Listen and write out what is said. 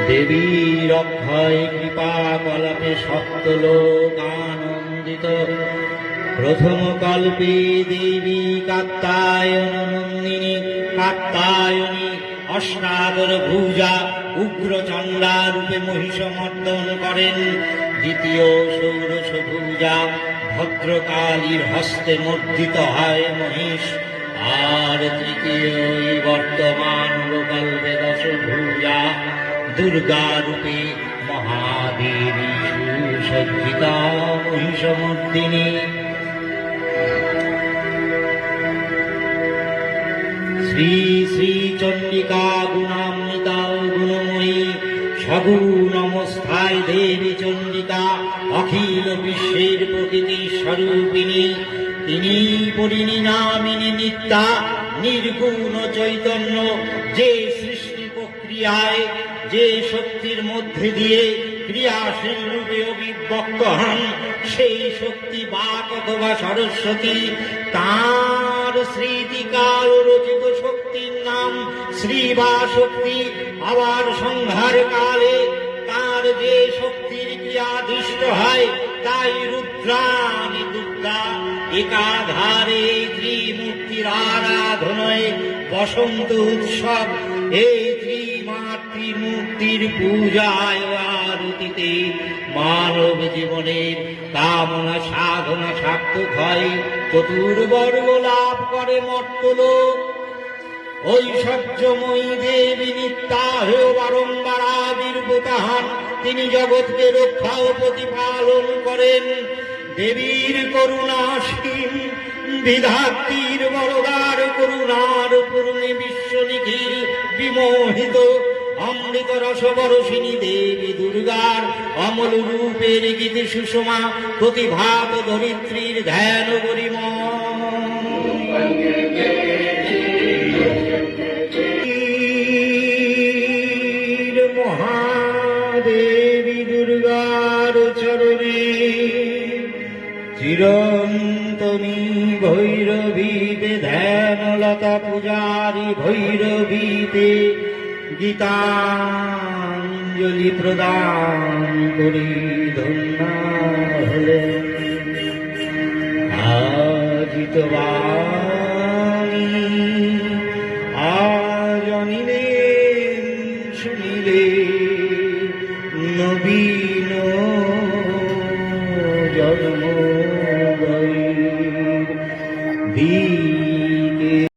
দেবীর অক্ষয় কৃপা কলাপে সপ্তলোক আনন্দিত। প্রথম কল্পে দেবী কাত্যায়নী কাত্যায়নী অষ্টাদর ভুজা উগ্রচণ্ডা রূপে মহিষমর্দন করেন। দ্বিতীয় ষোড়শ ভুজা ভদ্রকালীর হস্তে মর্দিত হয় মহিষ। আর তৃতীয় বর্তমান কল্পে দশভুজা দুর্গা রূপে মহাদেবী সুসজ্জিতা মহিষমর্দিনী। শ্রী শ্রী চণ্ডিকা গুণান্বিতা গুণময়ী সগুণমস্থায় দেবী চণ্ডিকা অখিল বিশ্বের প্রকৃতি স্বরূপিণী। তিনি পরিণামিনী নিত্যা নির্গুণ চৈতন্য, যে সৃষ্টি প্রক্রিয়ায় যে শক্তির মধ্যে দিয়ে ক্রিয়াশীল রূপে অভিব্যক্ত হন, সেই শক্তি বাক অথবা সরস্বতী। তাঁর স্মৃতিকাল রচিত শক্তির নাম শ্রী বা শক্তি। আবার সংহার কালে তাঁর যে শক্তির ক্রিয়াদৃষ্ট হয় তাই রুদ্রাণী দুর্গা। একাধারে ত্রিমূর্তির আরাধনায় বসন্ত উৎসব। এই ত্রিমূর্তির পূজায় আরতিতে মানব জীবনের কামনা সাধনা সার্থক হয়, চতুর্বর্গ লাভ করে মর্ত্যলোক। ঐশ্বর্যময়ী দেবী নিত্যা হয়েও বারংবার আবির্ভূত হন। তিনি জগৎকে রক্ষা ও প্রতিপালন করেন। দেবীর করুণাসীম বিধাত্রীর বরদার করুণার পূর্ণে বিশ্ব নিখিল বিমোহিত। অমৃত রস বরসিনী দেবী দুর্গার অমল রূপের গীতি সুষমা প্রতিভাত ধরিত্রীর ধ্যান গরিম। মহাদেবী দুর্গার চরণে চিরন্তনী ভৈরবীতে ধ্যানলতা পূজারী ভৈরবীতে গীতাঞ্জলি প্রদান করি ধন্য হলেন। আজিতবার